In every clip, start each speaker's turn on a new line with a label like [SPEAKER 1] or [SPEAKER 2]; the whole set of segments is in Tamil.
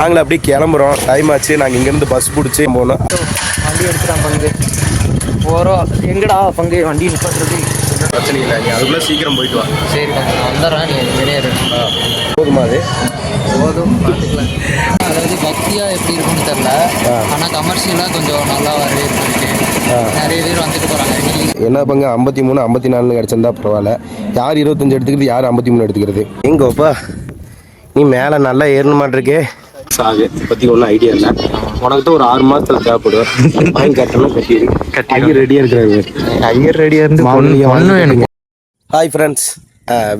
[SPEAKER 1] நாங்களும் அப்படியே கிளம்புறோம். டைம் ஆச்சு. நாங்கள் இங்கேருந்து பஸ் பிடிச்சி போனோம்.
[SPEAKER 2] வண்டி எடுத்துட்டான் பங்கு போகிறோம். எங்கடா பங்கு வண்டி நிப்பாட்டுறது?
[SPEAKER 1] பிரச்சனை இல்லை, நீ அதுக்குள்ளே சீக்கிரம் போயிட்டு வா.
[SPEAKER 2] சரி பங்கு, நான் வந்துடுறேன், நீ வெளியேறு.
[SPEAKER 1] போதுமா? அது
[SPEAKER 2] போதும், பார்த்துக்கலாம். அதாவது பக்தியாக எப்படி இருக்குன்னு தெரில, ஆனால் கமர்ஷியலாக கொஞ்சம் நல்லா வரவேற்பு இருக்கு. நிறைய பேர் வந்துட்டு போகிறாங்க.
[SPEAKER 1] என்ன பங்கு 53 54 கிடச்சிருந்தா பரவாயில்ல. யார் 25 எடுத்துக்கிறது, யார் 53 எடுத்துக்கிறது? எங்கப்பா நீ மேலே நல்லா ஏறண மாட்டிருக்கே. சாகு பற்றி ஒன்றும் ஐடியா இல்லை. உனக்கிட்ட ஒரு 6 மாதத்தில் தேவைப்படும். வாங்கி கட்டணும், கட்டி ஐயர் ரெடியாக இருக்கிறாரு. ஐயர் ரெடியாக இருந்து ஒன்றும் எனக்கு. Hi friends,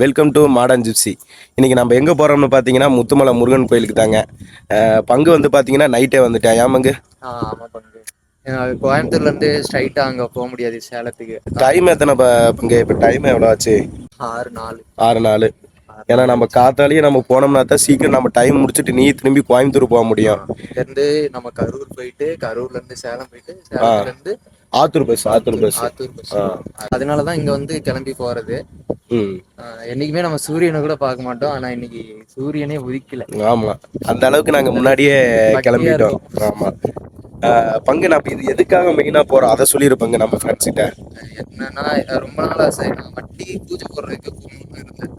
[SPEAKER 1] welcome to modern gypsy. இன்றைக்கி நம்ம எங்கே போகிறோம்னு பார்த்தீங்கன்னா முத்துமலை முருகன் கோயிலுக்கு தாங்க. பங்கு வந்து பார்த்தீங்கன்னா நைட்டே வந்துட்டேன். ஏன் பங்கு?
[SPEAKER 2] ஆமாம் பங்கு, கோயம்புத்தூர்லேருந்து ஸ்ட்ரைட்டாக அங்கே போக முடியாது, சேலத்துக்கு.
[SPEAKER 1] டைம் எத்தனை பங்கு? இப்போ டைம் எவ்வளோ ஆச்சு? 6-4. ஏன்னா நம்ம காத்தாலேயே நம்ம போனோம்னா தான் சீக்கிரம் நம்ம டைம் முடிச்சுட்டு நீ திரும்பி கோயம்புத்தூர் போக முடியும்.
[SPEAKER 2] இங்கேருந்து நம்ம கரூர் போயிட்டு, கரூர்லேருந்து சேலம் போயிட்டு, சேலத்துலேருந்து ஆத்தூர் பஸ். அதனால தான் இங்கே வந்து கிளம்பி போகிறது. என்னைக்குமே நம்ம சூரியனை கூட பார்க்க மாட்டோம், ஆனால் இன்னைக்கு சூரியனே உதிக்கல.
[SPEAKER 1] ஆமாம், அந்த அளவுக்கு நாங்கள் முன்னாடியே கிளம்பிட்டோம். ஆமாம் பங்கு, நான் இது எதுக்காக மெயினாக போகிறோம் அதை சொல்லியிருப்பேங்க நம்ம ஃப்ரெண்ட்ஸ் கிட்ட.
[SPEAKER 2] என்னன்னா, ரொம்ப நாள் ஆசை, நான் மட்டி பூஜை போடுறதுக்கு போகணும்னு இருந்தேன்.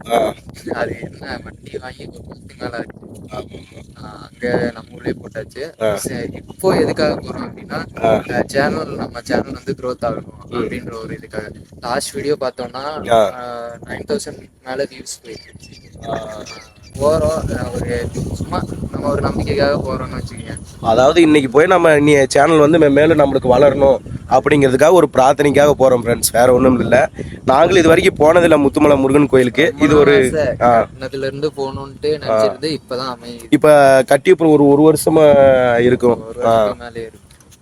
[SPEAKER 2] அது என்ன, மட்டி வாங்கி ஒரு மாதத்துக்கு மேலே ஆச்சு. அங்கே நம்ம ஊர்லேயே போட்டாச்சு. இப்போ எதுக்காக போகிறோம் அப்படின்னா, நம்ம சேனல் வந்து க்ரோத் ஆகணும் அப்படின்ற ஒரு இதுக்காக. லாஸ்ட் வீடியோ பார்த்தோம்னா 9,000 மேலே வியூஸ் போயிடுச்சு. போகிறோம், ஒரு சும்மா நம்ம ஒரு நம்பிக்கைக்காக போகிறோம்னு வச்சுக்கோங்க. அதாவது
[SPEAKER 1] இன்னைக்கு போய் நம்ம நீ சேனல் வந்து மேலும் நம்மளுக்கு வளரணும் அப்படிங்கிறதுக்காக ஒரு பிரார்த்தனைக்காக போகிறோம் ஃப்ரெண்ட்ஸ், வேற ஒன்றும் இல்லை. நாங்களும் இது வரைக்கும் போனதில்லை முத்துமலை முருகன் கோயிலுக்கு. இது ஒரு
[SPEAKER 2] இருந்து போகணுன்ட்டு நினச்சிருந்து இப்போதான் அமையுது.
[SPEAKER 1] இப்போ கட்டி அப்புறம் ஒரு வருஷமா இருக்கும்.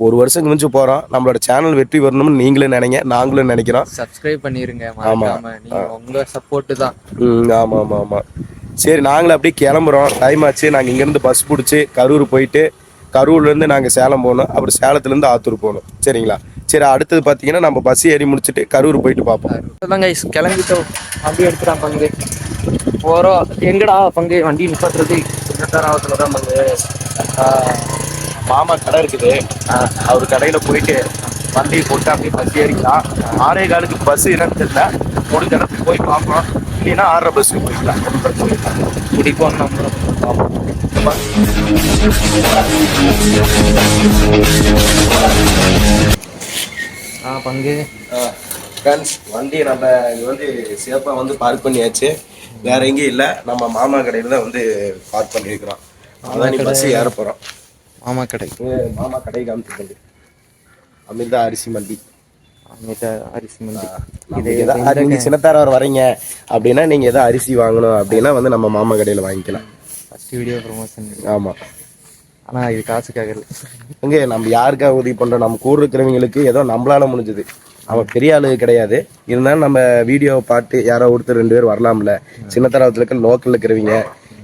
[SPEAKER 1] ஒரு வருஷம் கழிச்சு போகிறோம். நம்மளோட சேனல் வெற்றி வரணும்னு நீங்களே நினைங்க, நாங்களும் நினைக்கிறோம்.
[SPEAKER 2] சப்ஸ்கிரைப் பண்ணிருங்க. ஆமாம், உங்கள் சப்போர்ட்டு தான்.
[SPEAKER 1] ஆமாம். சரி, நாங்களும் அப்படியே கிளம்புறோம். டைம் ஆச்சு. நாங்கள் இங்கேருந்து பஸ் பிடிச்சி கரூர் போயிட்டு, கரூர்லேருந்து நாங்கள் சேலம் போகணும். அப்புறம் சேலத்துலேருந்து ஆத்தூர் போகணும். சரிங்களா? சரி, அடுத்தது பார்த்தீங்கன்னா நம்ம பஸ் ஏறி முடிச்சுட்டு கரூர் போயிட்டு பார்ப்போம்.
[SPEAKER 2] அதாங்க கிளம்பிட்டோம். வண்டி எடுத்துட்டான் பங்கு போகிறோம். எங்கடா பங்கு வண்டி நிப்பாட்டுறது?
[SPEAKER 1] சின்னத்தாராவத்தில் தான் பங்கு. மாமா கடை இருக்குது. அவர் கடையில் போயிட்டு வண்டியை போட்டு அப்படியே பஸ் ஏறிக்கலாம். 6:15 பஸ் என்னன்னு தெரியல. முடிஞ்ச இடத்துக்கு போய் பார்ப்போம். இல்லைன்னா 6:30 பஸ்ஸுக்கு போய்க்கலாம்.
[SPEAKER 2] பிடிப்போம் நம்புறோம். பங்கு
[SPEAKER 1] ஃப்ரெண்ட்ஸ், வண்டியை நம்ம இங்கே வந்து சேஃபாக வந்து பார்க் பண்ணியாச்சு. வேற எங்கேயும் இல்லை, நம்ம மாமா கடையில் தான் வந்து பார்க் பண்ணியிருக்கிறோம். அதான் நீ பஸ் ஏற போகிறோம். மாமா கடை காமிச்சிருக்கு. அமிர்தா அரிசி மண்டி. நீங்க சின்னத்தாரவர் வரீங்க அப்படின்னா நீங்க ஏதாவது அரிசி வாங்கணும் அப்படின்னா வந்து நம்ம மாமா கடையில வாங்கிக்கலாம்.
[SPEAKER 2] First video promotion.
[SPEAKER 1] ஆமா,
[SPEAKER 2] ஆனா இது காசுக்காக இல்லை.
[SPEAKER 1] இங்கே நம்ம யாருக்காக உதவி பண்றோம்? நம்ம கூட இருக்கிறவங்களுக்கு ஏதோ நம்மளால முடிஞ்சது. அவன் பெரிய ஆளு கிடையாது, இருந்தாலும் நம்ம வீடியோவை பார்த்து யாரோ ஒருத்தர் 2 பேர் வரலாம்ல. சின்னத்தாரவத்துல இருக்க லோக்கல்ல இருக்கிறவங்க,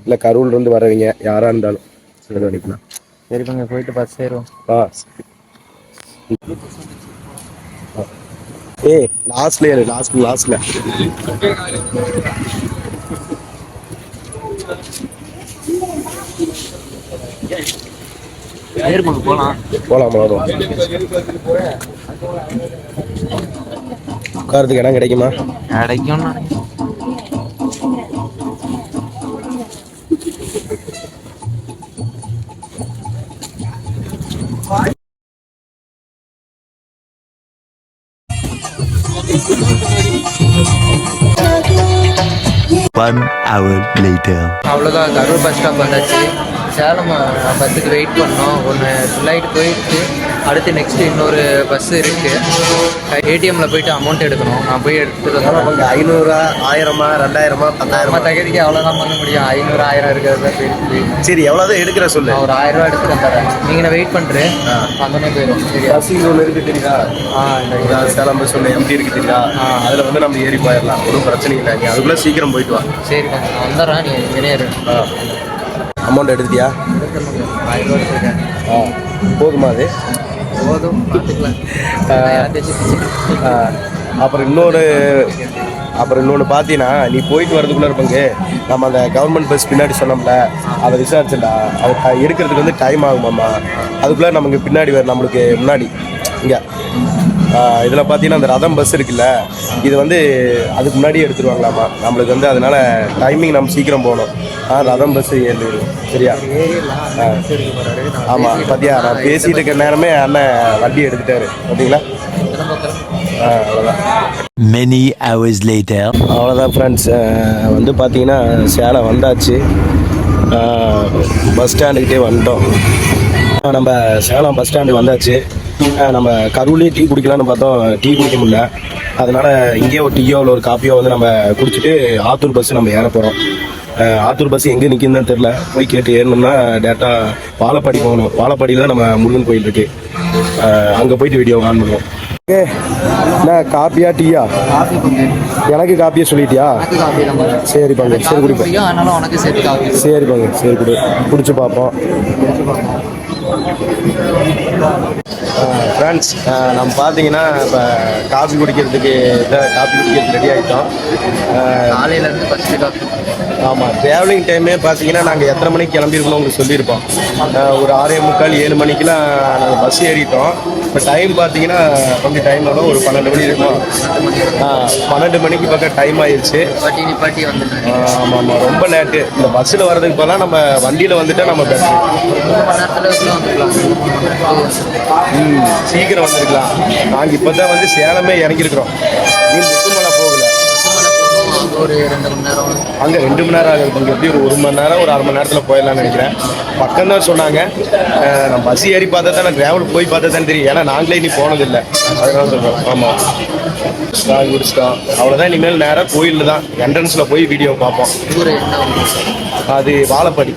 [SPEAKER 1] இல்ல கரூர்ல இருந்து வரவங்க யாரா இருந்தாலும் சரி அனுப்பிக்கலாம்.
[SPEAKER 2] சரி பங்க, போயிட்டு பஸ் ஏறுவோம்.
[SPEAKER 1] லாஸ்ட்ல போலாம். உட்காரத்துக்கு இடம் கிடைக்குமா?
[SPEAKER 2] கிடைக்கும்.
[SPEAKER 3] 1 hour later.
[SPEAKER 2] அவ்வளோதான், கரூர் பஸ் ஸ்டாப் வந்தாச்சு. சேலம் பஸ்ஸுக்கு வெயிட் பண்ணோம். ஒன்று ஃப்ளைட் போயிடுச்சு. அடுத்து நெக்ஸ்ட்டு இன்னொரு பஸ்ஸு இருக்குது. ஏடிஎம்மில் போயிட்டு அமௌண்ட் எடுக்கணும். நான் போய் எடுத்துகிட்டு வந்தேன்.
[SPEAKER 1] 500, 1000, 2000, 10,000
[SPEAKER 2] தகுதிக்கு அவ்வளோதான் பண்ண முடியும். 500, 1000 இருக்கிறது தான்.
[SPEAKER 1] சரி, எவ்வளோதான் எடுக்கிற சொல்லு.
[SPEAKER 2] ஒரு 1000 ரூபா எடுத்துட்டு வந்துடுறேன். நீங்கள் வெயிட் பண்ணுறேன், வந்தோடனே போயிடும். சரி,
[SPEAKER 1] பஸ் ஒன்று இருக்குது தெரியுதா? இந்த சேலம் பஸ் ஒன்று எப்படி இருக்குது தெரியுதா? அதில் வந்து நம்ம ஏறி போயிடலாம், ஒன்றும் பிரச்சனை இல்லை. நீ அதுக்குள்ளே சீக்கிரம் போயிட்டு வா.
[SPEAKER 2] சரி, நான் வந்துடுறேன், நீ வெளியேறு.
[SPEAKER 1] அமௌண்ட் எடுத்துட்டியா?
[SPEAKER 2] 1000 ரூபா எடுத்துருக்கேன்.
[SPEAKER 1] போதுமா? அது
[SPEAKER 2] போதும், பார்த்துக்கலாம்.
[SPEAKER 1] அப்புறம் இன்னொரு அப்புறம் இன்னொன்று பார்த்தீங்கன்னா நீ போயிட்டு வரதுக்குள்ளே இருப்பங்க நம்ம அந்த கவர்மெண்ட் பஸ் பின்னாடி சொன்னோம்ல அதை விசாரிச்சுடா அது எடுக்கிறதுக்கு வந்து டைம் ஆகுமாம்மா அதுக்குள்ளே நமக்கு பின்னாடி நம்மளுக்கு முன்னாடி இங்கே இதில் பார்த்தீங்கன்னா அந்த ரதம் பஸ் இருக்குல்ல இது வந்து அதுக்கு முன்னாடியே எடுத்துருவாங்களாம்மா நம்மளுக்கு வந்து அதனால டைமிங் நம்ம சீக்கிரம் போகணும் ரதம் பஸ் ஏழு சரியா ஆமாம் பார்த்தியா நான் பேசிகிட்டு இருக்க நேரமே அண்ணன் வண்டி எடுத்துட்டாரு பார்த்தீங்களா அவ்வளோதான்
[SPEAKER 3] Many hours later.
[SPEAKER 1] அவ்வளோதான் ஃப்ரெண்ட்ஸ் வந்து பார்த்தீங்கன்னா சேலம் வந்தாச்சு பஸ் ஸ்டாண்டுக்கிட்டே வந்துட்டோம் நம்ம சேலம் பஸ் ஸ்டாண்டு வந்தாச்சு நம்ம கரூர்லேயே டீ குடிக்கலான்னு பார்த்தோம் டீ குடிக்க முடியல அதனால் இங்கேயே ஒரு டீயோ இல்லை ஒரு காப்பியோ வந்து நம்ம குடிச்சிட்டு ஆத்தூர் பஸ் நம்ம ஏற போகிறோம் ஆத்தூர் பஸ் எங்கே நிற்கிதுன்னு தெரில போய் கேட்டு ஏறணும்னா டேரெக்டாக வாழப்பாடி போகணும் வாழப்பாடியில் நம்ம முருகன் கோயில் இருக்குது அங்கே போயிட்டு வீடியோ ஆன் பண்ணுவோம் ஓகே என்ன காப்பியா டீயா எனக்கு காப்பியா சொல்லிட்டியா சரி பங்கு சரி குடிப்பேன் சரி பங்கு சரி குடிச்சு பார்ப்போம் ஃப்ரெண்ட்ஸ் நம்ம பார்த்தீங்கன்னா இப்போ காஃபி குடிக்கிறதுக்கு ரெடி ஆகிட்டோம்
[SPEAKER 2] காலையிலேருந்து ஃபஸ்ட்டு காஃபி
[SPEAKER 1] ஆமாம் ட்ராவலிங் டைமே பார்த்தீங்கன்னா நாங்கள் எத்தனை மணிக்கு கிளம்பியிருக்கணும் உங்களுக்கு சொல்லியிருப்போம் ஒரு 6:45 7 மணிக்கெலாம் நாங்கள் பஸ் ஏறிட்டோம் இப்போ டைம் பார்த்தீங்கன்னா கொஞ்சம் டைம் ஆகும் ஒரு 12 மணி இருக்கும் 12 மணிக்கு பக்கம் டைம் ஆயிடுச்சு ஆமாம் ஆமாம் ரொம்ப லேட்டு இந்த பஸ்ஸில் வர்றதுக்கு பதிலாக நம்ம வண்டியில் வந்துட்டால் நம்ம சீக்கிரம் வந்துருக்கலாம் நாங்கள் இப்போ தான் வந்து சேலமே இறங்கியிருக்கிறோம் நீ முத்துமலை போகல
[SPEAKER 2] ஒரு 2 மணி நேரம்
[SPEAKER 1] அங்கே 2 மணி நேரம் ஆகுது கொஞ்சம் எப்படி ஒரு 1 மணி நேரம் ஒரு 1/2 மணி நேரத்தில் போயிடலாம்னு நினைக்கிறேன் பக்கம் தான் சொன்னாங்க நான் பஸ் ஏறி பார்த்தா தான் நான் ட்ராவல் போய் பார்த்தா தான் தெரியும் ஏன்னா நாங்களே இனி போனதில்லை அதனால சொல்கிறோம் ஆமாம் காய் குடிச்சிட்டோம் அவ்வளோதான் இனிமேல் நேராக கோயிலில் தான் என்ட்ரன்ஸில் போய் வீடியோ பார்ப்போம் அது வாழப்பாடி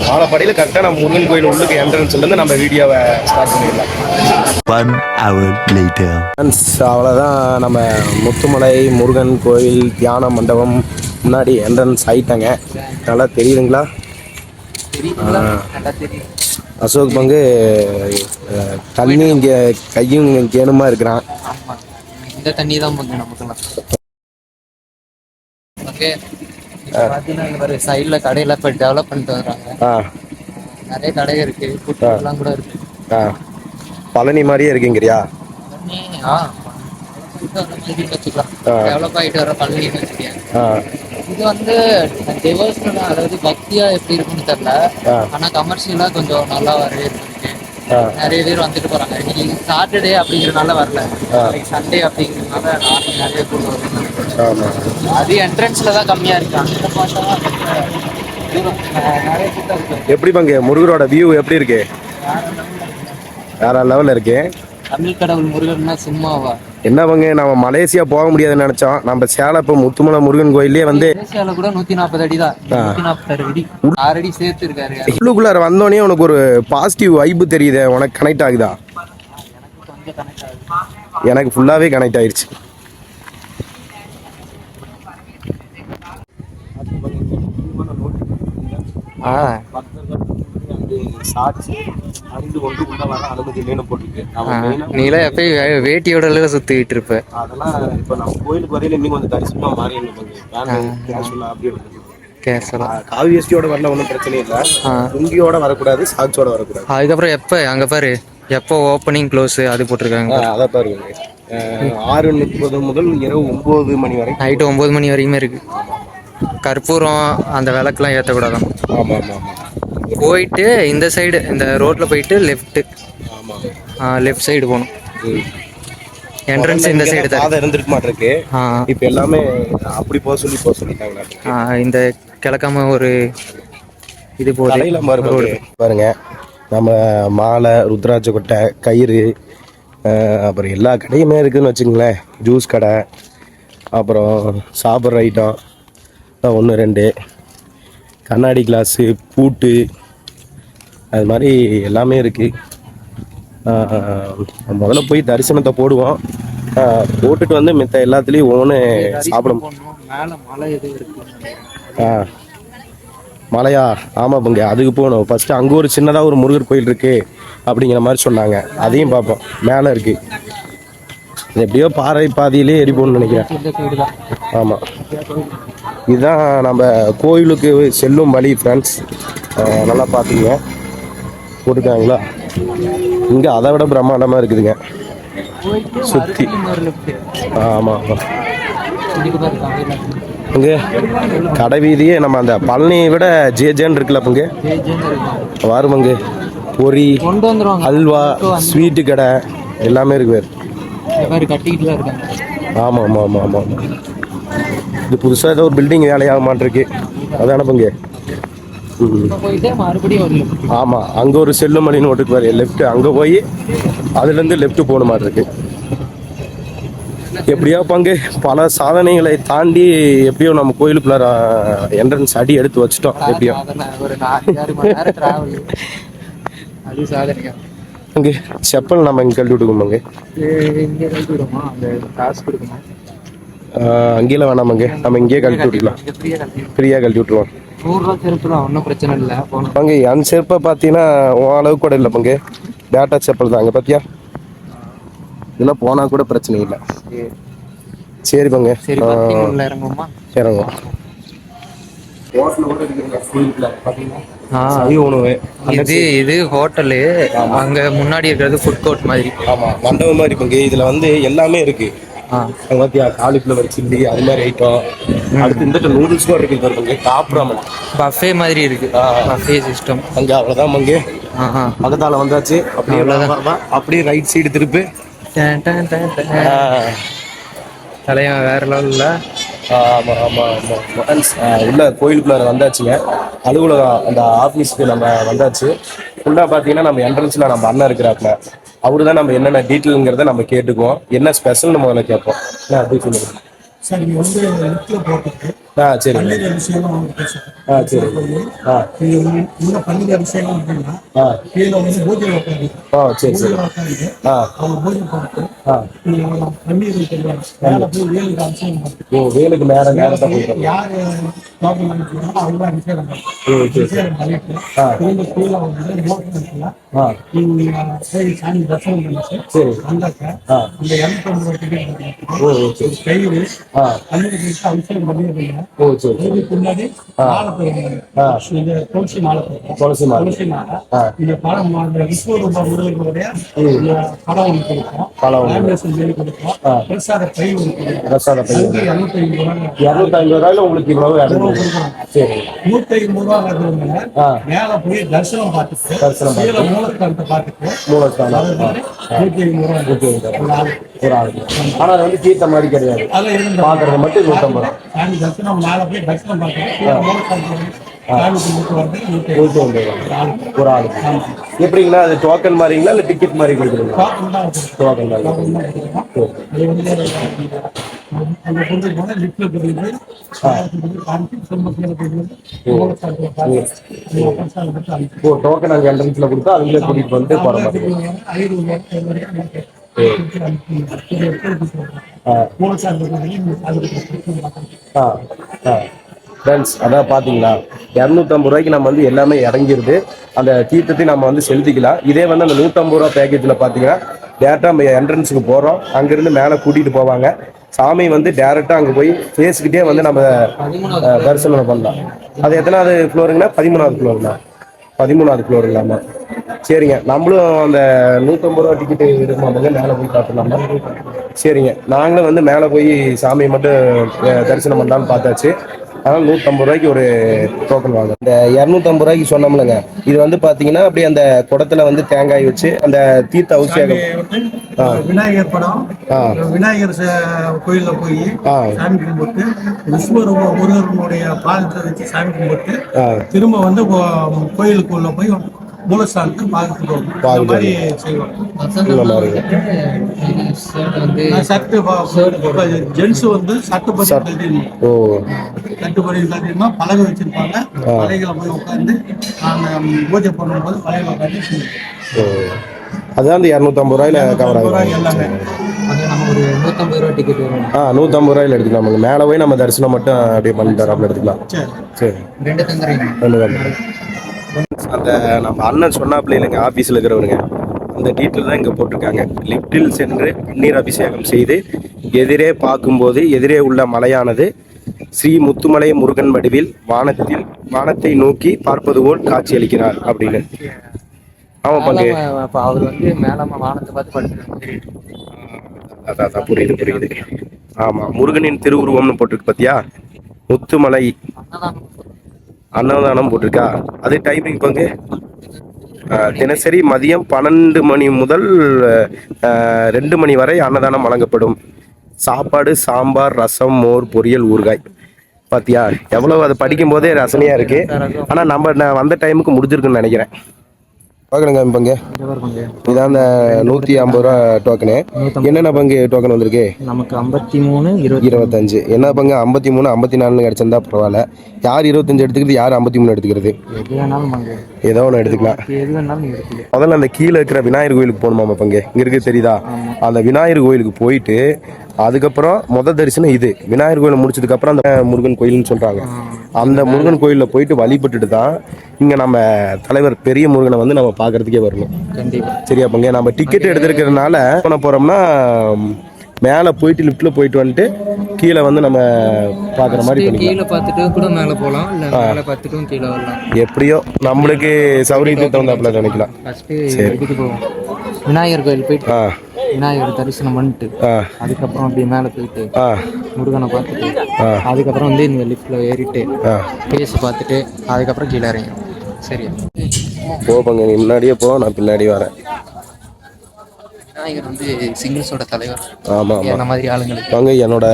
[SPEAKER 1] வாழப்பாடியில் கரெக்டாக நம்ம முருகன் கோயில் உள்ளுக்கு என்ட்ரன்ஸ்லேருந்து நம்ம வீடியோவை ஸ்டார்ட் பண்ணிடலாம்
[SPEAKER 3] 1 hour later.
[SPEAKER 1] அவ்வளோதான் நம்ம முத்துமலை முருகன் கோயில் தியான மண்டபம் முன்னாடி என்ட்ரன்ஸ் ஆயிட்டாங்க நல்லா தெரியுதுங்களா அசோக் பங்கு தண்ணி இங்கே கையும் கேணுமா இருக்கிறான்
[SPEAKER 2] இந்த தண்ணி தான் பங்கு நமக்குலாம் ஓகே பார்த்தீங்கன்னா சைடில் கடையில் இப்போ டெவலப் பண்ணிட்டு வர்றாங்க நிறைய கடை இருக்கு ஃபுட்லாம் கூட இருக்கு
[SPEAKER 1] பழனி மாதிரியே இருக்குங்கிறியா
[SPEAKER 2] டெவலப் ஆகிட்டு வர பழனின்னு வச்சுக்கேன் இது வந்து டிவோஷனல் அதாவது பக்தியா எப்படி இருக்குன்னு தெரியல ஆனா கமர்ஷியலா கொஞ்சம் நல்லா வரவே இருக்கு நிறைய பேர் வந்துட்டு போறாங்க இன்னைக்கு சாட்டர்டே அப்படிங்கிறனால வரல சண்டே அப்படிங்கிறதுனால நிறைய பேர் வருவாங்க அது என்ட்ரன்ஸ்ல தான் கம்மியா இருக்கு அந்த பார்த்தா நிறைய கூட்டம் இருக்கு
[SPEAKER 1] எப்படி பங்கு முருகரோட வியூ எப்படி இருக்கு வேற லெவலில் இருக்கு
[SPEAKER 2] தமிழ் கடவுள் முருகன்னா சும்மாவா
[SPEAKER 1] என்ன பங்கு நம்ம மலேசியா போக முடியாதுன்னு நினைச்சோம் நம்ம சேலம் இப்போ முத்துமலை முருகன் கோயிலே வந்து
[SPEAKER 2] மலேசியால கூட 140 அடி தான் 146 அடி 6 அடி சேர்த்து இருக்காரு
[SPEAKER 1] உள்ளுக்குள்ளார வந்தோடனே உனக்கு ஒரு பாசிட்டிவ் வைப்பு தெரியுது உனக்கு கனெக்ட் ஆகுதா எனக்கு ஃபுல்லாவே கனெக்ட் ஆயிடுச்சு
[SPEAKER 2] நீலாம் எப்பயும் வேட்டியோட சுத்திட்டு இருப்ப
[SPEAKER 1] அதெல்லாம் இப்ப நம்ம கோயிலுக்கு வரையில இன்னும் கொஞ்சம் தரிசனமா மாறி காவியஸ்டியோட வரல ஒன்றும் பிரச்சனை இல்லை லுங்கியோட வரக்கூடாது சாட்சியோட வரக்கூடாது
[SPEAKER 2] அதுக்கப்புறம் எப்ப அங்க பாரு எப்போ ஓப்பனிங் க்ளோஸ் அது போட்டிருக்காங்க
[SPEAKER 1] அதை பாருங்க 6:30 முதல் இரவு 9 மணி வரை
[SPEAKER 2] நைட்டு 9 மணி வரைக்குமே இருக்கு கற்பூரம் அந்த விளக்கெல்லாம் ஏற்றக்கூடாதான்
[SPEAKER 1] ஆமா ஆமா
[SPEAKER 2] போயிட்டு இந்த சைடு இந்த ரோட்ல போயிட்டு லெஃப்ட் சைடு போகணும் என்ட்ரன்ஸ் இந்த சைடு தான்
[SPEAKER 1] இருந்துருக்க மாட்டிருக்கு இப்போ எல்லாமே அப்படி போக சொல்லிட்டாங்க
[SPEAKER 2] இந்த கிழக்காம ஒரு இது
[SPEAKER 1] போகுது பாருங்க நம்ம மாலை ருத்ராட்ச கொட்டை கயிறு அப்புறம் எல்லா கடையுமே இருக்குதுன்னு வச்சுங்களேன் ஜூஸ் கடை அப்புறம் சாப்பிட்ற ஐட்டம் 1 2 கண்ணாடி கிளாஸு பூட்டு அது மாதிரி எல்லாமே இருக்குது முதல்ல போய் தரிசனத்தை போடுவோம் போட்டுட்டு வந்து மித்த எல்லாத்துலேயும் ஒன்று சாப்பிடும் மலையா ஆமாம் பங்க அதுக்கு போகணும் ஃபஸ்ட்டு அங்கே ஒரு சின்னதாக ஒரு முருகர் கோயில் இருக்குது அப்படிங்கிற மாதிரி சொன்னாங்க அதையும் பார்ப்போம் மேலே இருக்குது இது எப்படியோ பாறை பாதியிலே எரி போகணும்னு நினைக்கிறேன்.
[SPEAKER 2] இந்த சைடு தான்.
[SPEAKER 1] ஆமாம், இதுதான் நம்ம கோயிலுக்கு செல்லும் வழி ஃப்ரெண்ட்ஸ். நல்லா பார்த்துங்க போட்டுருக்காங்களா. இங்கே அதை விட பிரம்மாண்டமாக இருக்குதுங்க சுற்றி. ஆமாம் ஆமாம், இங்கே கடை வீதியே நம்ம அந்த பழனியை விட ஜேஜேன்னு இருக்குல்ல பங்கு. வருமங்கு பொரி, அல்வா, ஸ்வீட்டு கடை எல்லாமே இருக்கு பேர்.
[SPEAKER 2] கட்டிக்கிட்டு தான் இருக்காங்க.
[SPEAKER 1] ஆமாம் ஆமாம் ஆமாம் ஆமாம். இது புதுசாக ஏதோ ஒரு பில்டிங் வேலையாக மாட்டிருக்கு, அதான பங்கு. ஆமாம், அங்கே ஒரு செல்லுமணின்னு ஓட்டுக்கு வர லெஃப்ட், அங்கே போய் அதுலேருந்து லெஃப்ட் போன மாதிரி இருக்கு. எப்படியோ பங்கு பல சாதனைகளை தாண்டி எப்படியோ நம்ம கோயிலுக்குள்ள என்ட்ரன்ஸ் அடி எடுத்து வச்சுட்டோம். எப்படியோ அங்கே செப்பல் நம்ம இங்கே கழட்டி விட்டுக்கோமாங்க. அங்கேயும் வேணாமாங்க, நம்ம இங்கேயே கழட்டி விட்டுக்கலாம். ஃப்ரீயாக கழட்டி விட்டுருவோம்.
[SPEAKER 2] ஒன்றும் பிரச்சனை இல்லை
[SPEAKER 1] பங்கு. என் செருப்பை பார்த்தீங்கன்னா உன் அளவு கூட இல்லை பங்கு, பேட்டா செப்பல் தான். அங்கே பார்த்தியா, இதெல்லாம் போனால் கூட பிரச்சனை இல்லை. சரி பங்கு,
[SPEAKER 2] இறங்குவோமா?
[SPEAKER 1] இறங்குவோம்.
[SPEAKER 2] இது ஹோட்டலு, அங்க முன்னாடி இருக்கிறது ஃபுட் கோர்ட் மாதிரி.
[SPEAKER 1] ஆமா, மண்டபம் மாதிரி பங்கு. இதுல வந்து எல்லாமே இருக்கு. பாத்தியா, காலிஃப்ளவர் சில்லி அது மாதிரி ஐட்டம். அடுத்து இந்த நூடுல்ஸ் கூட இருக்கு பங்கு. டாப் ராமன்
[SPEAKER 2] பஃபே மாதிரி இருக்கு, பஃபே சிஸ்டம்.
[SPEAKER 1] அங்க அவ்வளவுதான் பங்கு. பக்கத்தால வந்தாச்சு. அப்படியே அப்படியே ரைட் சைடு திருப்பு.
[SPEAKER 2] தலைவன் வேற லெவல்ல.
[SPEAKER 1] ஆமாம் ஆமாம் ஆமாம். உள்ள கோயிலுக்குள்ளார வந்தாச்சுங்க. அலுவலகம் அந்த ஆஃபீஸ்க்கு நம்ம வந்தாச்சு. ஃபுல்லாக பார்த்தீங்கன்னா நம்ம என்ட்ரன்ஸில் நம்ம அண்ணன் இருக்கிறாப்புல. அவரு தான் நம்ம என்னென்ன டீட்டெயிலுங்கிறத நம்ம கேட்டுக்குவோம். என்ன ஸ்பெஷல்னு முதல்ல கேட்போம். அப்படி சொல்லுங்கள்
[SPEAKER 4] சார். நீங்கள் வந்து லிஃப்ட்டில் போட்டுட்டு
[SPEAKER 1] சரி
[SPEAKER 4] பன்னீர் அபிஷேகம் அவங்க பேசுகிறேன்.
[SPEAKER 1] சரி
[SPEAKER 4] நீங்கள் இன்னும் பன்னீர் அபிஷேகம் அப்படின்னா கீழே வந்து பூஜை உட்காந்து
[SPEAKER 1] சரி சரி
[SPEAKER 4] உட்காந்து அவங்க பூஜை போட்டு நீங்கள் பன்னீர் மேலே போய் வேலுக்கு அபிஷேகம் பண்ணிட்டு
[SPEAKER 1] வேலுக்கு மேலே நேரத்தை போயிட்டு
[SPEAKER 4] யார் டோக்கன் அனுப்பிச்சாங்களோ அவங்க அபிஷேகம் அபிஷேகம் பண்ணிட்டு திரும்ப கீழே வந்து மோட்டர் சாமி தரிசனம் பண்ணிட்டு
[SPEAKER 1] சரி
[SPEAKER 4] வந்தாக்க அந்த 250 டிக்கெட் கயிறு அபிஷேகம் பண்ணிடுறீங்க. பின்னாடி துளசி மாலை, துளசி மாலை இந்த பழம் விஸ்வரூப முருகனுடைய படம் ஒன்று கொடுப்போம், கொடுப்போம். பிரசாத பை
[SPEAKER 1] $250 உங்களுக்கு இவ்வளவு. சரி,
[SPEAKER 4] $150 மேல போய் தரிசனம் பார்த்துட்டு மூலஸ்தானத்தை பார்த்துட்டு
[SPEAKER 1] ஒரு ஆளுக்கு. ஆனா அது வந்து தீர்த்த மாதிரி கிடையாது, பாக்குறது மட்டும் $150.
[SPEAKER 4] தரிசனம் மேல போய் தரிசனம் பார்த்துட்டு
[SPEAKER 1] ஒரு ஆளுக்கு. எப்படிங்களா, அது டோக்கன் மாதிரிங்களா இல்லை டிக்கெட் மாதிரி கொடுக்குறீங்களா? டோக்கன் டோக்கன் அங்கே என்ட்ரன்ஸ்ல கொடுத்தா அவங்களே கூட்டிட்டு வந்து போற மாதிரி. ஃப்ரெண்ட்ஸ், அதான் பார்த்தீங்களா, $250 நம்ம வந்து எல்லாமே இறங்கிடுது. அந்த தீர்த்தத்தை நம்ம வந்து செலுத்திக்கலாம். இதே வந்து அந்த $150 பேக்கேஜில் பார்த்தீங்கன்னா டேரெக்டாக நம்ம என்ட்ரன்ஸுக்கு போகிறோம், அங்கேருந்து மேலே கூட்டிகிட்டு போவாங்க. சாமி வந்து டேரெக்டாக அங்கே போய் ஃபேஸ்கிட்டே வந்து நம்ம தரிசனம் பண்ணலாம். அது எத்தனாவது ஃப்ளோருங்கண்ணா? 13வது ஃப்ளோருங்கண்ணா? 13வது ஃப்ளோர் இல்லாமல். சரிங்க, நம்மளும் அந்த $150 டிக்கெட்டு எடுக்கணுமாங்க, மேலே போய் பார்த்துலாமா? சரிங்க, நாங்களும் வந்து மேலே போய் சாமியை மட்டும் தரிசனம் பண்ணலான்னு பார்த்தாச்சு. அதனால் $150 ஒரு டோக்கன் வாங்க. இந்த $250 சொன்னோம்லங்க, இது வந்து பார்த்தீங்கன்னா அப்படியே அந்த குடத்துல வந்து தேங்காய் வச்சு அந்த தீர்த்த அபிஷேகம்.
[SPEAKER 4] விநாயகர் படம், விநாயகர் கோயிலில் போய் சாமி கும்பிட்டு விஸ்வரூப முருகனுடைய பாதத்தை வச்சு சாமி கும்பிட்டு திரும்ப வந்து கோயிலுக்குள்ள போய் மூலஸ்தானத்தை பார்த்துட்டு ஜென்ஸ் வந்து சட்டுப்படி பலகை வச்சிருப்பாங்க. பலகைகளை போய் உட்காந்து பூஜை பண்ணும்போது பலகைகளை உட்காந்து
[SPEAKER 1] அதுதான் அந்த $250 கவர் ஆகும்.
[SPEAKER 4] எல்லாமே
[SPEAKER 2] ஒரு $150 டிக்கெட் வரும்.
[SPEAKER 1] $150 எடுத்துக்கலாம். மேலே போய் நம்ம தரிசனம் மட்டும் அப்படியே பண்ணி தரோம் எடுத்துக்கலாம். சரி, ரெண்டு அந்த நம்ம அண்ணன் சொன்னாப்ல இல்லைங்க, ஆஃபீஸில் இருக்கிறவருங்க, அந்த அந்த டீட்டெயில் தான் இங்கே போட்டிருக்காங்க. லிப்டில் சென்று பன்னீர் அபிஷேகம் செய்து எதிரே பார்க்கும்போது எதிரே உள்ள மலையானது ஸ்ரீ முத்துமலை முருகன் வடிவில் வானத்தை நோக்கி பார்ப்பது போல் காட்சியளிக்கிறார் அப்படின்னு. ஆமா பங்கு.
[SPEAKER 2] அப்ப அவர் வந்து மேலமா வானத்தை பார்த்து படுத்து.
[SPEAKER 1] அதான் புரியுது. ஆமா, முருகனின் திருவுருவம்னு போட்டிருக்கு பாத்தியா, முத்துமலை அன்னதானம் போட்டிருக்கா. அது டைமிங் பங்கு தினசரி மதியம் 12 மணி முதல் 2 மணி வரை அன்னதானம் வழங்கப்படும். சாப்பாடு சாம்பார், ரசம், மோர், பொரியல், ஊறுகாய். பாத்தியா எவ்வளவு, அதை படிக்கும் போதே ரசனையா இருக்கு. ஆனா நான் வந்த டைமுக்கு முடிஞ்சிருக்குன்னு நினைக்கிறேன். பார்க்கணுங்க பங்கு. இதான் அந்த 150 ரூபா டோக்கனு. என்னென்ன பங்கு டோக்கன் வந்திருக்கு
[SPEAKER 2] நமக்கு? 53
[SPEAKER 1] 25. என்ன பங்கு 53 54 கிடைச்சிருந்தா பரவாயில்ல. யார் 25 எடுத்துக்கிறது, யார் 53 எடுத்துக்கிறது? ஏதோ ஒன்று எடுத்துக்கலாம். முதல்ல அந்த கீழே இருக்கிற விநாயகர் கோயிலுக்கு போகணுமா பங்கு? இங்க இருக்கு தெரியுதா, அந்த விநாயகர் கோயிலுக்கு போயிட்டு அதுக்கப்புறம் முதல் தரிசனம் இது. விநாயகர் கோயிலை முடிச்சதுக்கு அப்புறம் அந்த முருகன் கோயில்னு சொல்றாங்க. அந்த முருகன் கோயிலில் போயிட்டு வழிபட்டுட்டு தான் இங்க நம்ம தலைவர் பெரிய முருகனை வந்து நம்ம பார்க்கறதுக்கே வரணும். சரியா பங்கு? நம்ம டிக்கெட் எடுத்துருக்கிறதுனால பண்ண போறோம்னா மேலே போயிட்டு லிஃப்ட்ல போயிட்டு வந்துட்டு கீழே வந்து நம்ம பார்க்குற மாதிரி
[SPEAKER 2] கீழே பார்த்துட்டு கூட மேலே போகலாம், இல்லை மேலே பார்த்துட்டும் கீழே வரலாம்.
[SPEAKER 1] எப்படியோ நம்மளுக்கு சௌகரியத்துக்கு தகுந்தாப்புல நினைக்கலாம்.
[SPEAKER 2] இதுக்கு போவோம், விநாயகர் கோயில் போயிட்டு விநாயகர் தரிசனம் பண்ணிட்டு அதுக்கப்புறம் அப்படியே மேலே போயிட்டு முருகனை பார்த்துட்டு அதுக்கப்புறம் வந்து இந்த லிஃப்ட்ல ஏறிட்டு பேசி பார்த்துட்டு அதுக்கப்புறம் கீழே இறங்கிடும். சரியா?
[SPEAKER 1] போங்க, நீ முன்னாடியே போ, நான் பின்னாடி வரேன்.
[SPEAKER 2] விநாயகர் வந்து சிங்கிள்ஸோட தலைவர்.
[SPEAKER 1] ஆமாம்
[SPEAKER 2] அந்த மாதிரி ஆளுங்களுக்கு
[SPEAKER 1] பங்கு என்னோட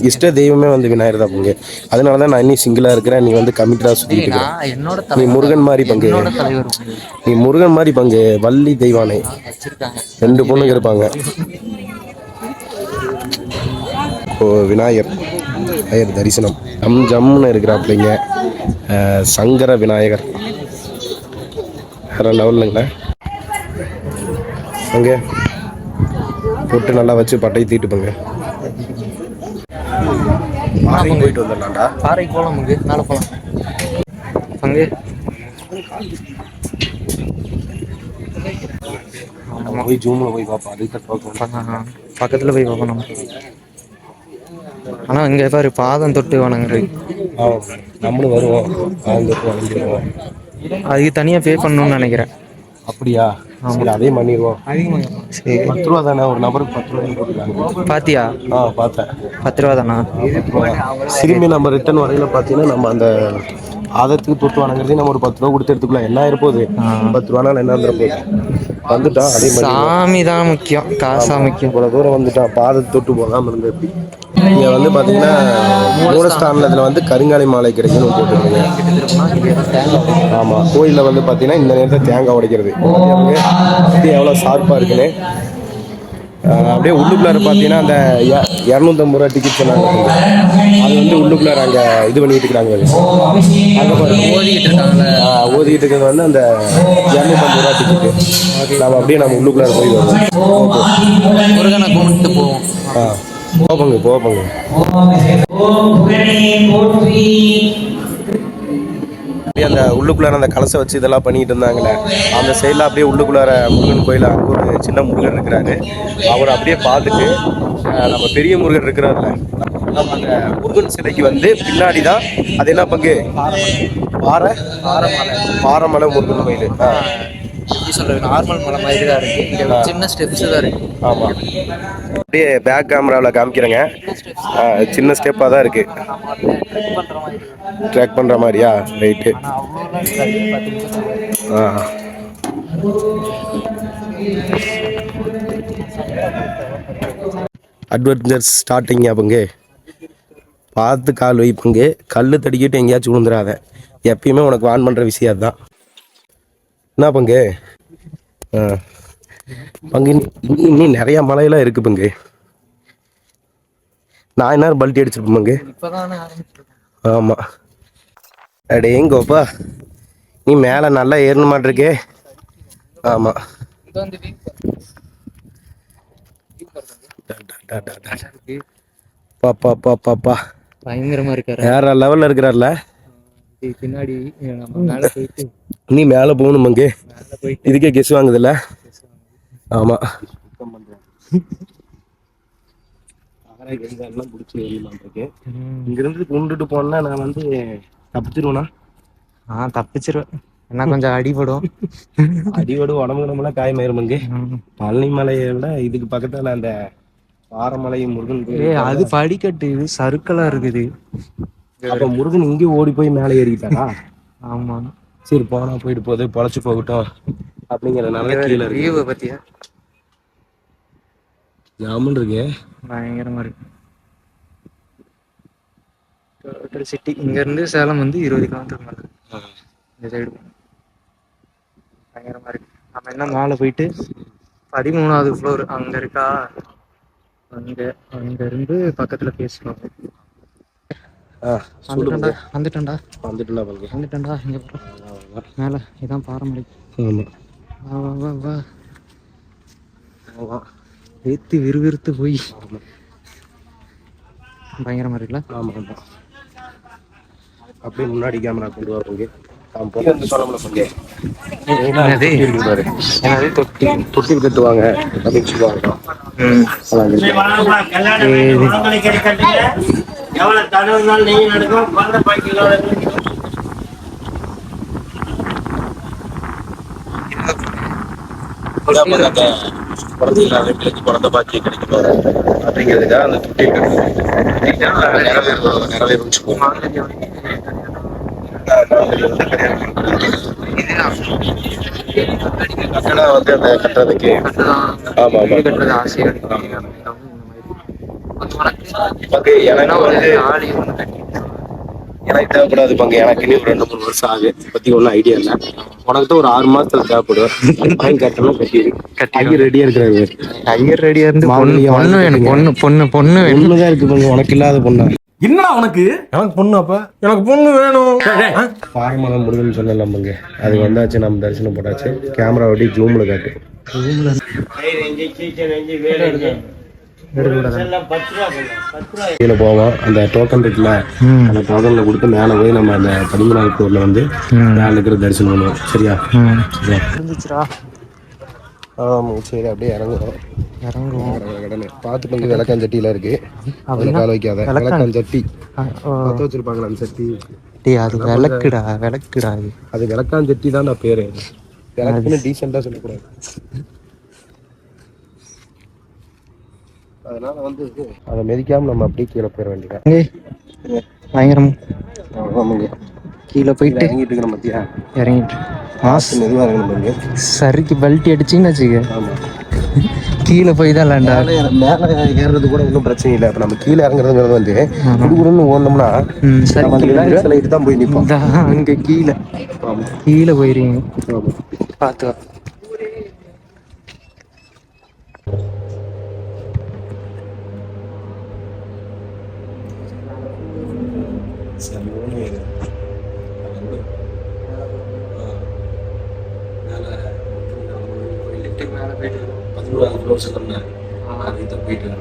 [SPEAKER 1] இஷ்ட தெய்வமே வந்து விநாயகர் தான் பங்கு. அதனால தான் நான் இன்னும் சிங்கிளாக இருக்கிறேன். நீ வந்து கமிட்டடாக சுற்றிட்டு இருக்க. நீ முருகன் மாதிரி பங்கு. நீ முருகன் மாதிரி பங்கு. வள்ளி தெய்வானை 2 பொண்ணுங்க இருப்பாங்க. விநாயகர் தரிசனம் ஜம்முன்னு இருக்கிறாப்பிள்ளைங்க. சங்கர விநாயகர் வேற லெவலுங்களே. அங்கே பொட்டு நல்லா வச்சு பட்டையை தீட்டுப்பங்க. போயிட்டு வந்துடலாம்டா.
[SPEAKER 2] பாறைக்கு போகலாம் அங்கே, மேலே போகலாம். அங்கே
[SPEAKER 1] போய் ஜூமில் போய் பார்ப்போம். அதுக்கு
[SPEAKER 2] பக்கத்தில் போய் பார்ப்போம் நம்ம. ஆனால் இங்கே பாரு பாதம் தொட்டு வணங்குறது.
[SPEAKER 1] நம்மளும் வருவோம், பாதம் தொட்டு வணங்கிடுவோம்.
[SPEAKER 2] அதுக்கு தனியாக பே பண்ணணும்னு நினைக்கிறேன்.
[SPEAKER 1] அப்படியா? சரி, அதே பண்ணிடுவோம்.
[SPEAKER 2] சரி,
[SPEAKER 1] 10 ரூபா தானே, ஒரு நபருக்கு 10 ரூபாய் போட்டுருக்காங்க.
[SPEAKER 2] பாத்தியா?
[SPEAKER 1] பார்த்தேன்.
[SPEAKER 2] 10 ரூபா தானா?
[SPEAKER 1] திரும்பி நம்ம ரிட்டர்ன் வரையில பார்த்தீங்கன்னா நம்ம அந்த ஆதத்துக்கு தொட்டு வணங்குறதே நம்ம ஒரு 10 ரூபா கொடுத்து எடுத்துக்கலாம். என்ன இருப்போது 10 ரூபானால என்ன இருந்துட வந்துட்டோம். அதே மாதிரி
[SPEAKER 2] சாமி தான் முக்கியம், காசா முக்கியம்.
[SPEAKER 1] இவ்வளோ தூரம் வந்துட்டோம், பாதத்தை தொட்டு போகாமல் இருந்து எப்படி? இங்கே வந்து பார்த்தீங்கன்னா மூலஸ்தானத்தில் வந்து கருங்காலி மாலை கிடைக்குன்னு போட்டுருக்கீங்க. ஆமாம், கோயிலில் வந்து பார்த்தீங்கன்னா இந்த நேரத்தில் தேங்காய் உடைக்கிறது எவ்வளோ ஷார்ப்பாக இருக்குன்னு. அப்படியே உள்ளுக்குள்ளார பார்த்தீங்கன்னா அந்த 250 ரூபா டிக்கெட் சொன்னாங்க. அது வந்து உள்ளுக்குள்ளார அங்கே இது பண்ணிட்டு இருக்கிறாங்க. அங்கே
[SPEAKER 2] ஓதிக்கிட்டு இருக்காங்க.
[SPEAKER 1] ஓதிக்கிட்டு இருக்கிறது வந்து அந்த 250 ரூபா டிக்கெட்டு. நம்ம அப்படியே நம்ம உள்ளுக்குள்ளார போய் வருவோம்.
[SPEAKER 2] முருகனை கும்பிட்டு போவோம்.
[SPEAKER 1] போப்பங்க. அந்த உள்ளுக்குள்ளார அந்த கலசை வச்சு இதெல்லாம் பண்ணிட்டு இருந்தாங்களே, அந்த சைடில் அப்படியே உள்ளுக்குள்ளார முருகன் கோயில் அங்கே ஒரு சின்ன முருகன் இருக்கிறாரு. அவர் அப்படியே பார்த்துட்டு நம்ம பெரிய முருகன் இருக்கிறாருல, நம்ம அந்த முருகன் சிலைக்கு வந்து பின்னாடி தான் அது என்ன பங்கு பாறைமலை முருகன் கோயில்.
[SPEAKER 2] எப்படி சொல்றது, நார்மல் மலை மாதிரி தான் இருக்கு. இங்க சின்ன ஸ்டெப்ஸ் தான் இருக்கு.
[SPEAKER 1] ஆமா, அப்படியே பேக் கேமராவில் காமிக்கிறேங்க. சின்ன ஸ்டெப்பாக தான் இருக்கு. ட்ராக் பண்ற மாதிரியா? ரைட்டு. அட்வென்ச்சர்ஸ் ஸ்டார்டிங் பங்கு. பார்த்து கால் வை பங்கு. கல் தடிக்கிட்டு எங்கேயாச்சும் விழுந்துடாத. எப்பயுமே உனக்கு வான் பண்ணுற விஷயம் அதுதான். என்ன பங்கு? பங்கு இன்னும் நிறையா மலையெல்லாம் இருக்கு பங்கு. நான் என்ன பல்ட்டி அடிச்சிருப்பேன் பங்கு. ஆமாம். அடேங்கோப்பா, நீ மேலே நல்லா ஏறணும் மாட்டிருக்கே. ஆமாம், பாப்பா
[SPEAKER 2] பயங்கரமா இருக்காரு.
[SPEAKER 1] வேற லெவல்ல இருக்கிறார்ல.
[SPEAKER 2] பின்னாடி நம்ம மேல போயிட்டு
[SPEAKER 1] நீ மேலே போகணும் பங்கு. இதுக்கே கெஸ் வாங்குதில்ல. ஆமா சுத்தம் பண்றேன். ஆராய் எல்லாம் பிடிச்சி எறியலாம் இருக்கு. இங்க இருந்து கொண்டுட்டு போனா நான் வந்து தப்பிச்சிருவேனா?
[SPEAKER 2] தப்பிச்சிருவேன். என்ன கொஞ்சம் அடிபடும்.
[SPEAKER 1] அடிவடு உடம்பு நம்மளாம் காயமாயிரும் அங்கே. பழனி மலையை விட இதுக்கு பக்கத்துல அந்த பாரமலை முருகன் கோயில்.
[SPEAKER 2] அது படிக்கட்டு, இது சறுக்கலா இருக்குது.
[SPEAKER 1] அப்ப முருகன் இங்கே ஓடி போய் மேலே ஏறிட்டாரா?
[SPEAKER 2] ஆமா.
[SPEAKER 1] சரி போனா போயிட்டு போகுது, பொழைச்சு போகட்டும் அப்படிங்கறதுனால கீழே
[SPEAKER 2] வியூவை
[SPEAKER 1] இருக்கு.
[SPEAKER 2] பத்தியா
[SPEAKER 1] ஜாமுன் இருக்கு.
[SPEAKER 2] பயங்கரமா இருக்கு. டோட்டல் சிட்டி இங்க இருந்து சேலம் வந்து 20 கிலோமீட்டர் மேல இந்த சைடு. பயங்கரமா இருக்கு. நம்ம என்ன மேல போயிட்டு 13வது ஃப்ளோர் அங்க இருக்கா, அங்க அங்க இருந்து பக்கத்துல பேசலாம். வந்துட்டேன்டா வந்துட்டேன்டா
[SPEAKER 1] வந்துட்டுலாம் பங்கு.
[SPEAKER 2] வந்துட்டேன்டா. இங்க மேல இதான் பாரமலை.
[SPEAKER 1] ஆமா
[SPEAKER 2] வா வா வா வா. ஏத்தி விறுவிறுத்து போய் பயங்கரமா இருக்குல்ல.
[SPEAKER 1] ஆமா ஆமா. அப்படியே முன்னாடி கேமரா கொண்டு வர பங்கு.
[SPEAKER 2] என்னது என்னது தொட்டி
[SPEAKER 1] தொட்டில் கட்டுவாங்க அப்படின்னு சொல்லுவாங்க.
[SPEAKER 5] எவ்வளவு தடவுனாலும் நீங்க நடக்கும் குழந்தை பாய்க்கலோட
[SPEAKER 1] குழந்தை பாக்கி கிடைக்கும் அப்படிங்கிறதுக்காக அந்த தொட்டில் கட்டணம் வந்து அந்த கட்டுறதுக்கு. ஆமா ஆமா
[SPEAKER 2] கட்டுறது ஆசையா
[SPEAKER 1] பங்கு. எனக்கு வந்து எனக்கு தேவைப்படாது பங்கு. எனக்கு இன்னும் 2-3 வருஷம் ஆகுது. பத்தி ஒன்றும் ஐடியா இல்லை. உனக்கு தான் ஒரு 6 மாசத்துல தேவைப்படும். வாங்கி கட்டணும். கட்டி ரெடியா இருக்கிறாரு.
[SPEAKER 2] ஐயர் ரெடியா இருந்து பொண்ணு வேணும். பொண்ணு
[SPEAKER 1] பொண்ணுதான் இருக்கு பங்கு. உனக்கு இல்லாத பொண்ணா?
[SPEAKER 6] என்னடா உனக்கு? எனக்கு பொண்ணு. அப்ப எனக்கு பொண்ணு வேணும்.
[SPEAKER 1] பாரமலை முருகன் சொல்லலாம் பங்கு. அது வந்தாச்சு, நம்ம தரிசனம் போட்டாச்சு. கேமரா ஒட்டி ஜூம்ல காட்டு. கீழே போவோம். அந்த டோக்கன் இருக்குல்ல, அந்த டோக்கன்ல கொடுத்து மேலே போய் நம்ம அந்த 13வது ஃப்ளோர்ல வந்து மேலே இருக்கிற தரிசனம் பண்ணுவோம். சரியா?
[SPEAKER 2] இருந்துச்சுடா.
[SPEAKER 1] சரி அப்படியே இறங்குவோம். கடனை பார்த்து பங்கு. விளக்காஞ்சட்டியில இருக்கு. அதுல கால வைக்காத. விளக்காஞ்சட்டி பத்த வச்சிருப்பாங்களா அந்த சட்டி.
[SPEAKER 2] அது விளக்குடா விளக்குடா.
[SPEAKER 1] அது விளக்காஞ்சட்டி தான் நான் பேரு. விளக்குன்னு டீசெண்டா சொல்லக்கூடாது. அதனால வந்து அதை மிதிக்காம நம்ம அப்படியே கீழே போயிட வேண்டியதான்.
[SPEAKER 2] பயங்கரம். கீழே போயிட்டு
[SPEAKER 1] இறங்கிட்டு இருக்கிற மத்தியா
[SPEAKER 2] இறங்கிட்டு
[SPEAKER 1] மாசு மெதுவாக இறங்கணும்.
[SPEAKER 2] சரிக்கு பல்ட்டி அடிச்சிங்கன்னு வச்சுக்க.
[SPEAKER 1] ஆமாம்.
[SPEAKER 2] கீழே போய் தான் லேண்டா.
[SPEAKER 1] மேலே ஏறுறது கூட ஒன்றும் பிரச்சனை இல்லை. இப்போ நம்ம கீழே இறங்குறதுங்கிறது வந்து குடுகுடுன்னு ஓடணும்னா சிலைட்டு தான் போய் நிற்போம்.
[SPEAKER 2] அங்கே கீழே கீழே போயிருவீங்க. பார்த்து
[SPEAKER 1] போயிட்டு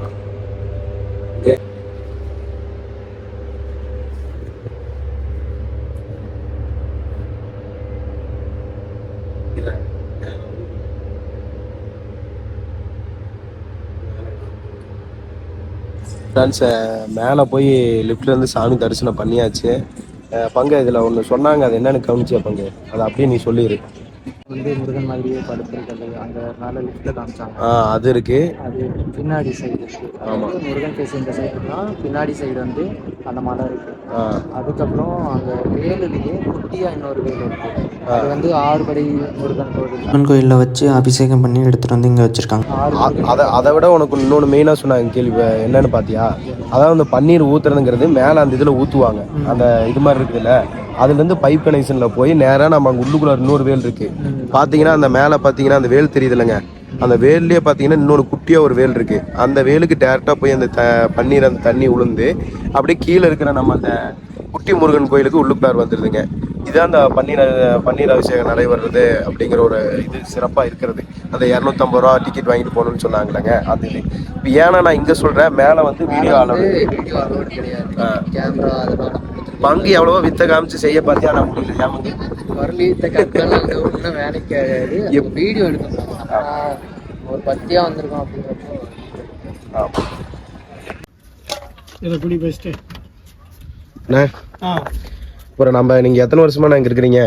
[SPEAKER 1] மேலே போய் லிஃப்ட்ல இருந்து சாமி தரிசனம் பண்ணியாச்சு. பங்கு இதில் ஒன்று சொன்னாங்க, அது என்னன்னு கவனிச்சியா பங்கு? அதை அப்படியே நீ சொல்லிடு.
[SPEAKER 2] வந்து முருகன் மாதிரியே படுத்திருக்கிறது அந்த மேலே லிஃப்ட்ல காமிச்சாங்க.
[SPEAKER 1] அது இருக்கு.
[SPEAKER 2] அது பின்னாடி சைடு இருக்கு. ஆமாம். முருகன் பேச இந்த சைடுனா பின்னாடி சைடு வந்து அந்த மலை இருக்கு. அதுக்கப்புறம் அங்கே வேலுலேயே குட்டியா இன்னொரு வேல் இருக்கு. அது வந்து 6 படி முருகன் கோயிலில் வச்சு அபிஷேகம் பண்ணி எடுத்துட்டு வந்து இங்கே வச்சிருக்காங்க.
[SPEAKER 1] அதை விட உனக்கு இன்னொன்று மெயினாக சொன்னாங்க கேள்வி என்னன்னு பார்த்தியா? அதாவது அந்த பன்னீர் ஊற்றுறதுங்கிறது மேலே அந்த இதில் ஊற்றுவாங்க. அந்த இது மாதிரி இருக்குதுல்ல, அதுலேருந்து பைப் கனெக்ஷனில் போய் நேராக நம்ம அங்கே உள்ளுக்குள்ள இன்னொரு வேல் இருக்கு. பார்த்தீங்கன்னா அந்த மேலே பார்த்தீங்கன்னா அந்த வேல் தெரியுது இல்லைங்க, அந்த வேல்லையே பார்த்தீங்கன்னா இன்னொன்று குட்டியாக ஒரு வேல் இருக்கு. அந்த வேலுக்கு டேரெக்டாக போய் அந்த பன்னீர் அந்த தண்ணி உளுந்து அப்படியே கீழே இருக்கிற நம்ம அந்த குட்டி முருகன் கோயிலுக்கு உள்ளுக்குள்ளார் வந்துடுதுங்க. இதுதான் அந்த பன்னீர் அபிஷேகம் நடைபெறுறது அப்படிங்கிற ஒரு இது சிறப்பாக இருக்கிறது. அந்த 250 ரூபா டிக்கெட் வாங்கிட்டு போகணும்னு சொன்னாங்களேங்க, அது இது. இப்போ ஏன்னா நான் இங்கே சொல்கிறேன், மேலே வந்து வீடியோ அலோடு கிடையாது.
[SPEAKER 2] கேமரா அதெல்லாம்
[SPEAKER 1] பங்கு எவ்வளவோ வித்த காமிச்சு செய்ய பார்த்தியா, நான் முடியல. வரலி
[SPEAKER 2] ஒன்றும் வேலைக்கு வீடியோ எடுக்கணும். ஒரு பக்தியா வந்திருக்கோம் அப்படிங்கிறப்போ
[SPEAKER 1] ஆமாம்.
[SPEAKER 4] இதை குடி பெஸ்ட்டு.
[SPEAKER 1] அண்ணா அப்புறம் நீங்கள் எத்தனை வருஷமா நான் இங்கே இருக்கிறீங்க?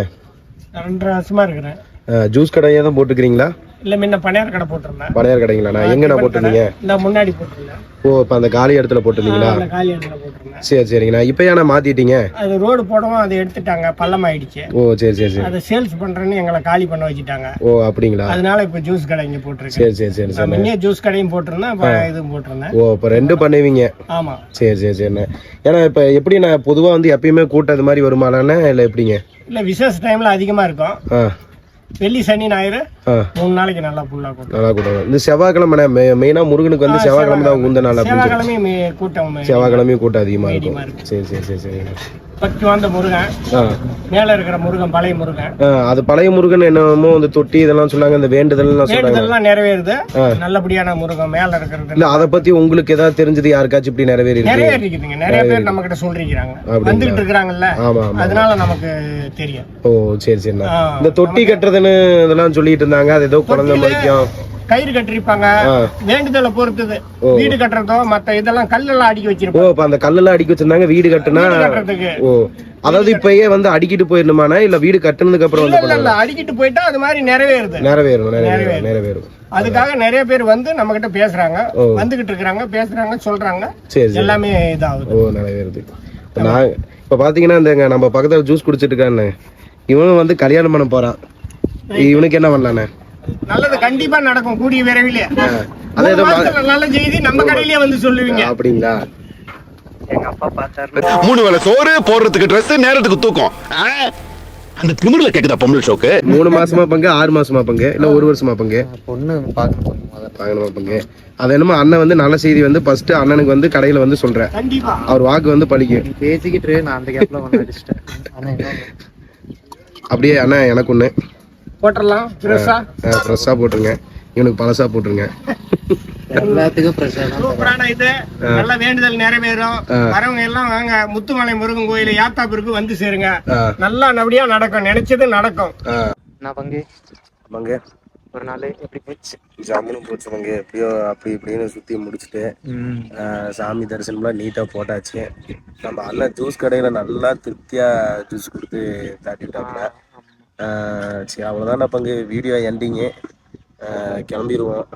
[SPEAKER 4] 2.5 வருஷமா இருக்கிறேன்.
[SPEAKER 1] ஜூஸ் கடையே தான் போட்டுக்கிறீங்களா?
[SPEAKER 4] இல்ல முன்ன பணியார் கடை போட்டிருந்தேன்.
[SPEAKER 1] பணியார் கடைங்களா? எங்கண்ணா போட்டிருந்தீங்க?
[SPEAKER 4] இந்த முன்னாடி போட்டிருந்தேன்.
[SPEAKER 1] ஓ, இப்போ அந்த காலி இடத்துல போட்டிருந்தீங்களா?
[SPEAKER 4] அந்த காலி இடத்துல போட்டிருந்தேன்.
[SPEAKER 1] சரிங்கண்ணா. இப்போ ஏன்னா மாற்றிட்டீங்க?
[SPEAKER 4] அது ரோடு போடவும் அதை எடுத்துட்டாங்க, பள்ளம் ஆயிடுச்சு.
[SPEAKER 1] ஓ சரி.
[SPEAKER 4] அதை சேல்ஸ் பண்றேன்னு எங்களை காலி பண்ண வச்சுட்டாங்க.
[SPEAKER 1] ஓ அப்படிங்களா?
[SPEAKER 4] அதனால இப்போ ஜூஸ் கடை இங்கே போட்டிருக்கேன்.
[SPEAKER 1] சரி.
[SPEAKER 4] நான் முன்னே ஜூஸ் கடையும் போட்டிருந்தேன், இப்போ இதுவும் போட்டிருந்தேன்.
[SPEAKER 1] ஓ, இப்போ 2 பண்ணுவீங்க?
[SPEAKER 4] ஆமா.
[SPEAKER 1] சரிண்ணா. ஏன்னா இப்போ எப்படி நான் பொதுவாக வந்து எப்பயுமே கூட்டம் அது மாதிரி வருமானண்ணா இல்லை எப்படிங்க?
[SPEAKER 4] இல்ல விசேஷ டைம்ல அதிகமா இருக்கும். வெள்ளி சனி ஞாயிறு 3 நாளைக்கு நல்லா ஃபுல்லா கூட்டம்.
[SPEAKER 1] நல்லா கூட்டம். இந்த செவ்வாய்க்கிழமை மெயினா முருகனுக்கு வந்து செவ்வாய்க்கிழமை தான் உந்த நாள்.
[SPEAKER 4] செவ்வாய்க்கிழமையும் கூட்டம்,
[SPEAKER 1] செவ்வாய்க்கிழமையும் கூட்டம் அதிகமா இருக்கும். சரி.
[SPEAKER 4] பக்தி வந்த முருகன், மேல இருக்கிற முருகன் பழைய முருகன்.
[SPEAKER 1] அது பழைய முருகன் என்னமோ அந்த தொட்டி இதெல்லாம் சொன்னாங்க, இந்த வேண்டுதல்லாம்
[SPEAKER 4] நிறைவேறுது. நல்லபடியான முருகன் மேல இருக்கிறது.
[SPEAKER 1] இல்ல அதை பத்தி உங்களுக்கு ஏதாவது தெரிஞ்சது? யாருக்காச்சும் இப்படி
[SPEAKER 4] நிறைவேறிக்குதுங்க. நிறைய பேர் நம்ம கிட்ட சொல்றீங்க, வந்துகிட்டு இருக்காங்கல்ல, அதனால நமக்கு தெரியும்.
[SPEAKER 1] ஓ சரிண்ணா. இந்த தொட்டி கட்டுறதுன்னு இதெல்லாம் சொல்லிட்டு இருந்தாங்க, அது ஏதோ குழந்தை மதிக்கும்
[SPEAKER 4] கயிறு கட்டிருப்பாங்க, வேண்டுதலை பொறுத்தது. வீடு கட்டுறதோ மத்த இதெல்லாம் கல்லெல்லாம் அடுக்கி வச்சிருப்போம்.
[SPEAKER 1] இப்ப அந்த கல்லெல்லாம் அடுக்கி வச்சிருந்தாங்க வீடு கட்டுனா. ஓ, அதாவது இப்பயே வந்து அடிக்கிட்டு போயிடணுமாண்ணா இல்ல வீடு கட்டுனதுக்கு அப்புறம் வந்து?
[SPEAKER 4] இல்ல அடிக்கிட்டு போயிட்டா அது மாதிரி நிறைவேறும். அதுக்காக நிறைய பேர் வந்து நம்ம கிட்ட பேசுறாங்க, வந்துகிட்டு இருக்காங்க, பேசுறாங்க, சொல்றாங்க. எல்லாமே இதாகுது.
[SPEAKER 1] ஓ நிறைவேறுது. நான் இப்ப பாத்தீங்கன்னா இந்த நம்ம பக்கத்துல ஜூஸ் குடிச்சிட்டு இருக்கான்னு, இவனும் வந்து கல்யாணம் பண்ண போறான். இவனுக்கு என்ன பண்ணலாண்ணே?
[SPEAKER 4] நல்லது கண்டிப்பா நடக்கும் கூடிய விரைவில். நல்ல செய்தி நம்ம கடையிலேயே வந்து சொல்லுவீங்க.
[SPEAKER 1] அப்படிங்களா?
[SPEAKER 4] எங்க அப்பா பார்த்தாரு.
[SPEAKER 7] 3 வேளை சோறு, போடுறதுக்கு ட்ரெஸ், நேரத்துக்கு தூக்கம். அந்த திமிர்ல கேக்குதா பொம்பளை ஷோக்கு?
[SPEAKER 1] 3 மாசமா பங்கு, 6 மாசமா பங்கு, இல்ல 1 வருஷமா பங்கு?
[SPEAKER 2] பொண்ணு பார்க்கணுமா
[SPEAKER 1] பங்கு. அது என்னமோ அண்ணன் வந்து நல்ல செய்தி வந்து ஃபர்ஸ்ட் அண்ணனுக்கு வந்து கடையில வந்து சொல்றேன், அவர் வாக்கு வந்து பழிக்கும்.
[SPEAKER 2] பேசிக்கிட்டு நான் அந்த கேப்ல ஒன்று அடிச்சிட்டேன்.
[SPEAKER 1] அப்படியே அண்ணா எனக்கு ஒண்ணு
[SPEAKER 4] போட்டுடலாம்.
[SPEAKER 1] ஃப்ரெஷ்ஷா போட்டுருங்க, இவனுக்கு பழசா போட்டுருங்க.
[SPEAKER 2] எல்லாத்துக்கும்
[SPEAKER 4] சூப்பரான இது. நல்ல வேண்டுதல் நிறைவேறும். வரவங்க எல்லாம் வாங்க, முத்துமலை முருகன் கோயில் யாத்தாப்பிற்கு வந்து சேருங்க. நல்லா நல்லபடியா நடக்கும், நினைச்சது நடக்கும்.
[SPEAKER 2] நான் பங்கு ஒரு நாள் எப்படி போச்சு?
[SPEAKER 1] ஜாமுனும் போச்சு பங்கு. எப்படியோ அப்படி இப்படின்னு சுத்தி முடிச்சுட்டு சாமி தரிசனம்லாம் நீட்டா போட்டாச்சு. நம்ம அண்ணன் ஜூஸ் கடையில நல்லா திருப்தியா ஜூஸ் கொடுத்து தாட்டிட்டாங்க. சரி அவ்வளோதான் பங்கு. Video ending. கிளம்பிடுவோம்,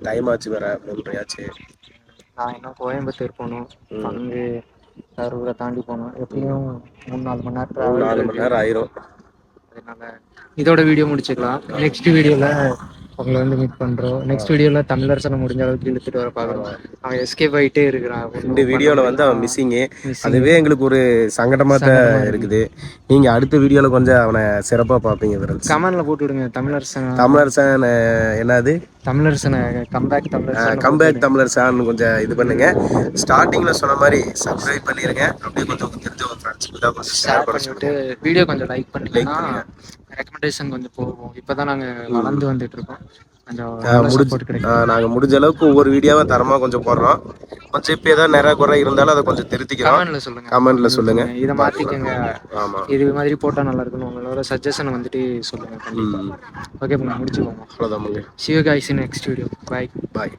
[SPEAKER 1] டைம் ஆச்சு வேற 3:30 ஆச்சு.
[SPEAKER 2] நான் இன்னும் கோயம்புத்தூர் போகணும், பங்கு கரூரை தாண்டி போகணும். எப்படியும் 3-4 மணி நேரம்
[SPEAKER 1] 4 மணி நேரம் ஆயிரும்.
[SPEAKER 2] அதனால இதோட வீடியோ முடிச்சுக்கலாம். நெக்ஸ்ட் வீடியோல உங்களை வந்து மீட் பண்றோம். நெக்ஸ்ட் வீடியோல தமிழரசனை முடிஞ்ச அளவுக்கு இழுத்துட்டு வர பார்க்கணும். அவன் எஸ்கேப் ஆகிட்டே இருக்கிறான்.
[SPEAKER 1] இந்த வீடியோல வந்து அவன் மிஸ்ஸிங்கு. அதுவே எங்களுக்கு ஒரு சங்கடமா தான் இருக்குது. நீங்க அடுத்த வீடியோல கொஞ்சம் அவனை சிறப்பா பார்ப்பீங்க.
[SPEAKER 2] கமெண்ட்ல போட்டு விடுங்க.
[SPEAKER 1] தமிழரசன் என்னது?
[SPEAKER 2] தமிழரசனை
[SPEAKER 1] கம்பேக் தமிழரசன் கொஞ்சம் இது பண்ணுங்க. ஸ்டார்டிங்ல சொன்ன மாதிரி சப்ஸ்கிரைப் பண்ணிருங்க. அப்படியே கொஞ்சம் தெரிஞ்ச ஒரு ஃப்ரெண்ட்ஸ்க்கு தான் கொஞ்சம் ஷேர் பண்ணிட்டு
[SPEAKER 2] வீடியோ கொஞ்சம் லைக் பண்ணுங்க. ரெக்கமெண்டேஷன் கொஞ்சம் போகும். இப்பதான் நாங்க வளர்ந்து வந்துட்டு இருக்கோம். நாங்க முடிஞ்ச அளவுக்கு ஒவ்வொரு வீடியோவை தரமா கொஞ்சம் போடுறோம். கொஞ்சம் இப்ப ஏதாவது நிறைய குறை இருந்தாலும் அதை கொஞ்சம் திருத்திக்கிறோம். கமெண்ட்ல சொல்லுங்க. இதை மாத்திக்கங்க. ஆமா, இது மாதிரி போட்டா நல்லா இருக்குன்னு உங்களோட சஜஷன் வந்துட்டு சொல்லுங்க. ஓகே, முடிச்சுக்கோங்க. அவ்வளவுதான். See you guys in next video. Bye.